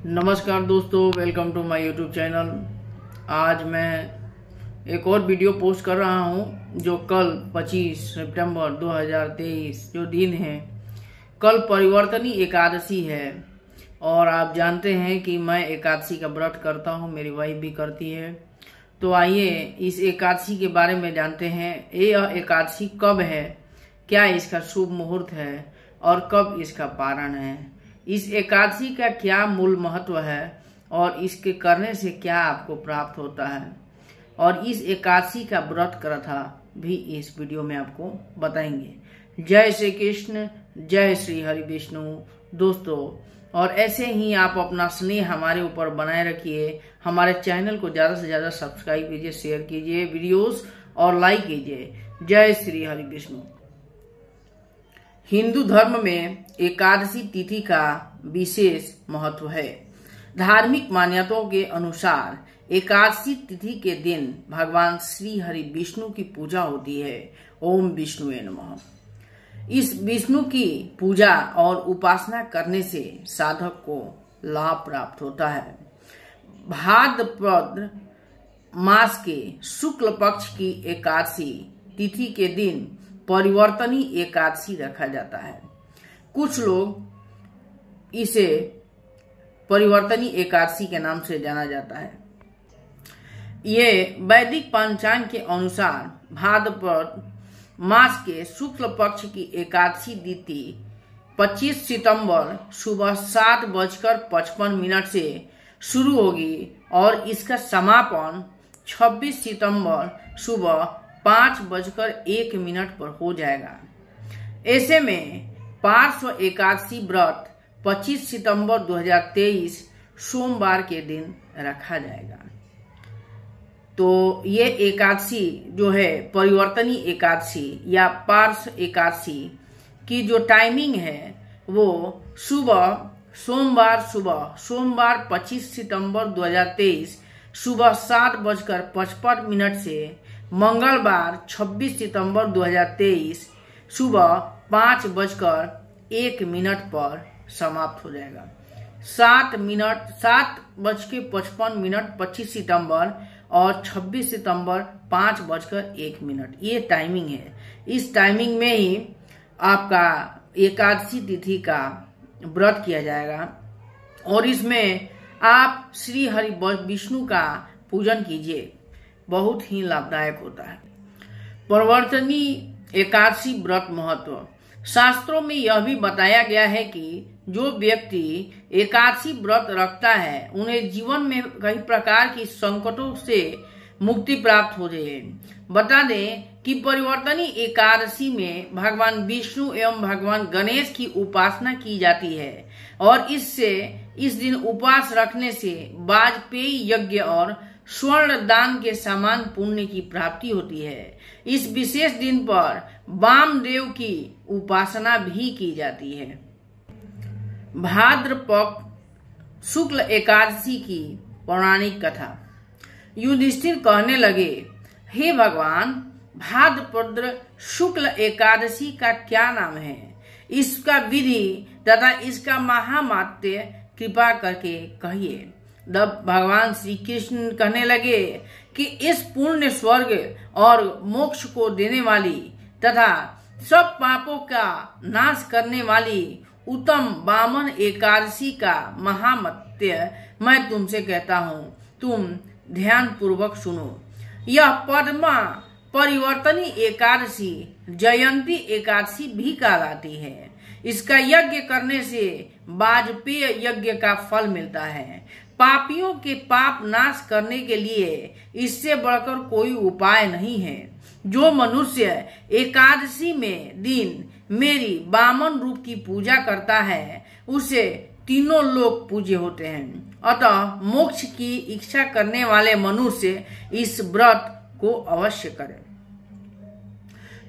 नमस्कार दोस्तों, welcome to my YouTube channel. आज मैं एक और वीडियो पोस्ट कर रहा हूं जो कल 25 सितंबर 2023 जो दिन है, कल परिवर्तनी एकादशी है। और आप जानते हैं कि मैं एकादशी का व्रत करता हूं, मेरी वाइफ भी करती है। तो आइए इस एकादशी के बारे में जानते हैं। यह एकादशी कब है, क्या इसका शुभ मुहूर्त है और कब इसका पारण है, इस एकादशी का क्या मूल महत्व है और इसके करने से क्या आपको प्राप्त होता है, और इस एकादशी का व्रत कथा भी इस वीडियो में आपको बताएंगे। जय श्री कृष्ण, जय श्री हरि विष्णु दोस्तों। और ऐसे ही आप अपना स्नेह हमारे ऊपर बनाए रखिए। हमारे चैनल को ज्यादा से ज्यादा सब्सक्राइब कीजिए, शेयर कीजिए वीडियोस और लाइक कीजिए। जय श्री हरि विष्णु। हिंदू धर्म में एकादशी तिथि का विशेष महत्व है। धार्मिक मान्यताओं के अनुसार एकादशी तिथि के दिन भगवान श्री हरि विष्णु की पूजा होती है। ओम विष्णुवे नमः। इस विष्णु की पूजा और उपासना करने से साधक को लाभ प्राप्त होता है। भाद्रपद मास के शुक्ल पक्ष की एकादशी तिथि के दिन परिवर्तनी एकादशी रखा जाता है। कुछ लोग इसे परिवर्तनी एकादशी के नाम से जाना जाता है। ये वैदिक पंचांग के अनुसार भाद्रपद मास के शुक्ल पक्ष की एकादशी तिथि 25 सितंबर सुबह 7:55 से शुरू होगी और इसका समापन 26 सितंबर सुबह 5:01 पर हो जाएगा। ऐसे में पार्श्व एकादशी व्रत 25 सितंबर 2023 सोमवार के दिन रखा जाएगा। तो ये एकादशी जो है परिवर्तनी एकादशी या पार्श्व एकादशी की जो टाइमिंग है वो सोमवार 25 सितंबर 2023 सुबह 7:55 से मंगलवार 26 सितंबर 2023 सुबह 5:01 पर समाप्त हो जाएगा। 7:55 25 सितंबर और 26 सितंबर 5:01 ये टाइमिंग है। इस टाइमिंग में ही आपका एकादशी तिथि का व्रत किया जाएगा और इसमें आप श्री हरि विष्णु का पूजन कीजिए, बहुत ही लाभदायक होता है। परिवर्तनी एकादशी व्रत महत्व। शास्त्रों में यह भी बताया गया है कि जो व्यक्ति एकादशी व्रत रखता है उन्हें जीवन में कई प्रकार की संकटों से मुक्ति प्राप्त हो जाए। बता दें कि परिवर्तनी एकादशी में भगवान विष्णु एवं भगवान गणेश की उपासना की जाती है और इस दिन उपवास रखने से वाजपेयी यज्ञ और स्वर्ण दान के समान पुण्य की प्राप्ति होती है। इस विशेष दिन पर वामदेव की उपासना भी की जाती है। भाद्रपद शुक्ल एकादशी की पौराणिक कथा। युधिष्ठिर कहने लगे, हे भगवान, भाद्रपद शुक्ल एकादशी का क्या नाम है, इसका विधि तथा इसका महामात्य कृपा करके कहिए। तब भगवान श्री कृष्ण कहने लगे कि इस पुण्य स्वर्ग और मोक्ष को देने वाली तथा सब पापों का नाश करने वाली उत्तम वामन एकादशी का महामत्य मैं तुमसे कहता हूँ, तुम ध्यान पूर्वक सुनो। यह पद्मा परिवर्तनी एकादशी जयंती एकादशी भी कहलाती है। इसका यज्ञ करने से वाजपेय यज्ञ का फल मिलता है। पापियों के पाप नाश करने के लिए इससे बढ़कर कोई उपाय नहीं है। जो मनुष्य एकादशी में दिन मेरी वामन रूप की पूजा करता है उसे तीनों लोग पूज्य होते हैं। अतः मोक्ष की इच्छा करने वाले मनुष्य इस व्रत को अवश्य करें।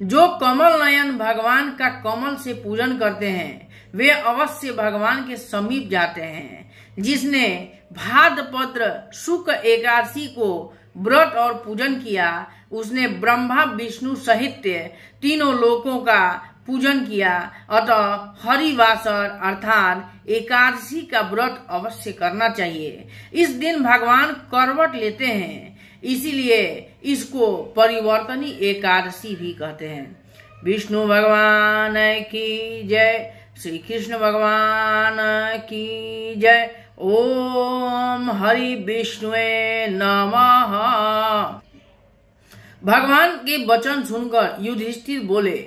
जो कमल नयन भगवान का कमल से पूजन करते हैं वे अवश्य भगवान के समीप जाते हैं। जिसने भाद्रपद शुक्ल एकादशी को व्रत और पूजन किया उसने ब्रह्मा विष्णु सहित तीनों लोकों का पूजन किया, अतः हरिवासर अर्थात एकादशी का व्रत अवश्य करना चाहिए। इस दिन भगवान करवट लेते हैं, इसीलिए इसको परिवर्तनी एकादशी भी कहते हैं। विष्णु भगवान की जय, श्री कृष्ण भगवान की जय। ओम हरि विष्णुवे नमः। भगवान के वचन सुनकर युधिष्ठिर बोले,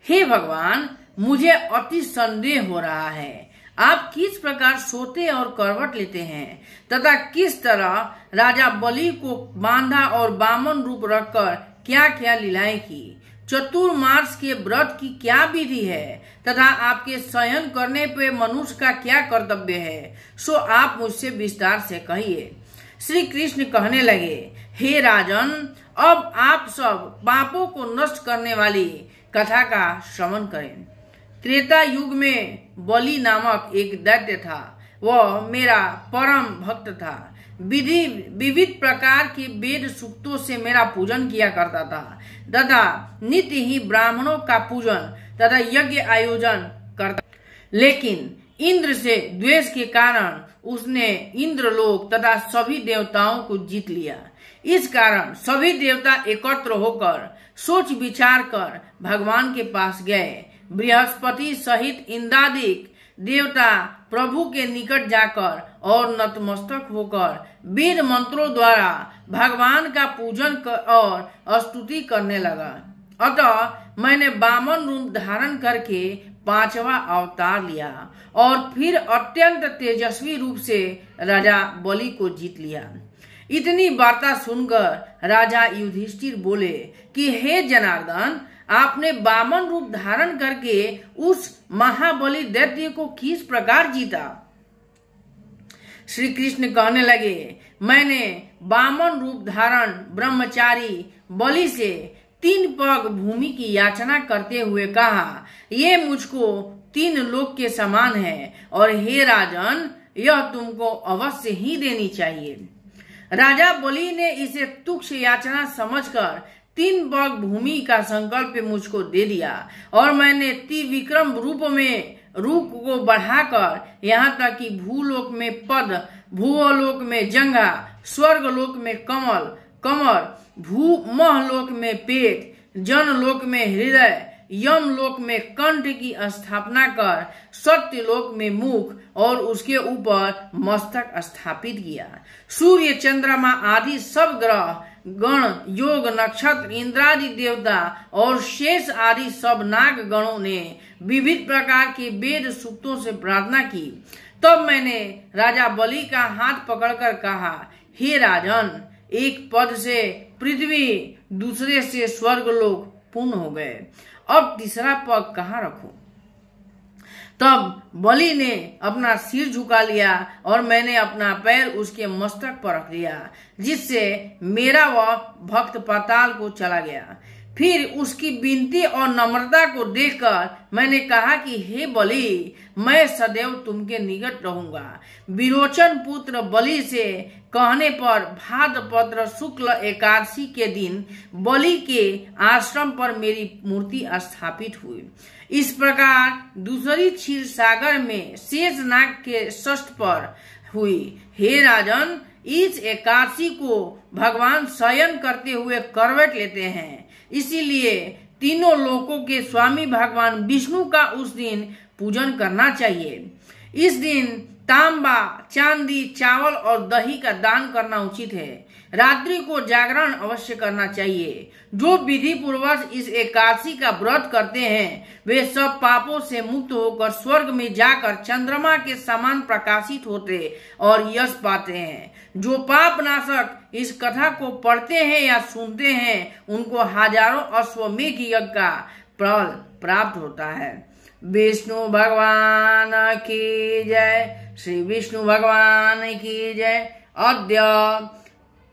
हे भगवान, मुझे अति संदेह हो रहा है, आप किस प्रकार सोते और करवट लेते हैं तथा किस तरह राजा बलि को बांधा और वामन रूप रखकर क्या क्या लीलाएं की, चतुर्मास के व्रत की क्या विधि है तथा आपके शयन करने पे मनुष्य का क्या कर्तव्य है, सो आप मुझसे विस्तार से कहिए। श्री कृष्ण कहने लगे, हे राजन, अब आप सब पापों को नष्ट करने वाली कथा का श्रवण करें। त्रेता युग में बलि नामक एक दैत्य था। वह मेरा परम भक्त था। विविध प्रकार के वेद सूक्तों से मेरा पूजन किया करता था तथा नित्य ही ब्राह्मणों का पूजन तथा यज्ञ आयोजन करता। लेकिन इंद्र से द्वेष के कारण उसने इंद्रलोक तथा सभी देवताओं को जीत लिया। इस कारण सभी देवता एकत्र होकर सोच विचार कर भगवान के पास गए। बृहस्पति सहित इंद्रादिक देवता प्रभु के निकट जाकर और नतमस्तक होकर वेद मंत्रों द्वारा भगवान का पूजन और स्तुति करने लगा। अतः मैंने वामन रूप धारण करके 5वां अवतार लिया और फिर अत्यंत तेजस्वी रूप से राजा बलि को जीत लिया। इतनी वार्ता सुनकर राजा युधिष्ठिर बोले कि हे जनार्दन, आपने वामन रूप धारण करके उस महाबली दैत्य को किस प्रकार जीता? श्री कृष्ण कहने लगे, मैंने वामन रूप धारण ब्रह्मचारी बलि से 3 पग भूमि की याचना करते हुए कहा, ये मुझको 3 लोक के समान है और हे राजन, यह तुमको अवश्य ही देनी चाहिए। राजा बलि ने इसे तुच्छ याचना समझकर 3 पग भूमि का संकल्प मुझको दे दिया और मैंने त्रिविक्रम रूप को बढ़ाकर यहाँ तक कि भूलोक में पद, भूलोक में जंघा, स्वर्गलोक में कमर, भूमलोक में पेट, जनलोक में हृदय, यमलोक में कंठ की स्थापना कर सत्यलोक में मुख और उसके ऊपर मस्तक स्थापित किया। सूर्य, चंद्रमा आदि सब ग्रह गण, योग, नक्षत्र, इंद्रादि देवता और शेष आदि सब नाग गणों ने विविध प्रकार के वेद सूक्तों से प्रार्थना की। तब मैंने राजा बलि का हाथ पकड़कर कहा, हे राजन, एक पद से पृथ्वी, दूसरे से स्वर्गलोक पूर्ण हो गए। अब तीसरा पग कहाँ रखूं? तब बलि ने अपना सिर झुका लिया और मैंने अपना पैर उसके मस्तक पर रख दिया, जिससे मेरा वह भक्त पाताल को चला गया। फिर उसकी विनती और नम्रता को देखकर मैंने कहा कि हे बलि, मैं सदैव तुमके निकट रहूंगा। विरोचन पुत्र बलि से कहने पर भाद्रपद शुक्ल एकादशी के दिन बलि के आश्रम पर मेरी मूर्ति स्थापित हुई। इस प्रकार दूसरी क्षीर सागर में शेषनाग के षष्ठ पर हुई। हे राजन, इस एकादशी को भगवान शयन करते हुए करवट लेते हैं, इसीलिए तीनों लोकों के स्वामी भगवान विष्णु का उस दिन पूजन करना चाहिए। इस दिन तांबा, चांदी, चावल और दही का दान करना उचित है। रात्रि को जागरण अवश्य करना चाहिए। जो विधि पूर्वक इस एकादशी का व्रत करते हैं वे सब पापों से मुक्त होकर स्वर्ग में जाकर चंद्रमा के समान प्रकाशित होते और यश पाते हैं। जो पाप नाशक इस कथा को पढ़ते हैं या सुनते हैं उनको हजारों अश्वमेध यज्ञ का फल प्राप्त होता है। विष्णु भगवान की जय। श्री विष्णु भगवान की जय। अद्य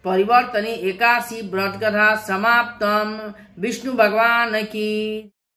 परिवर्तनी एकादशी व्रत कथा समाप्तम। विष्णु भगवान की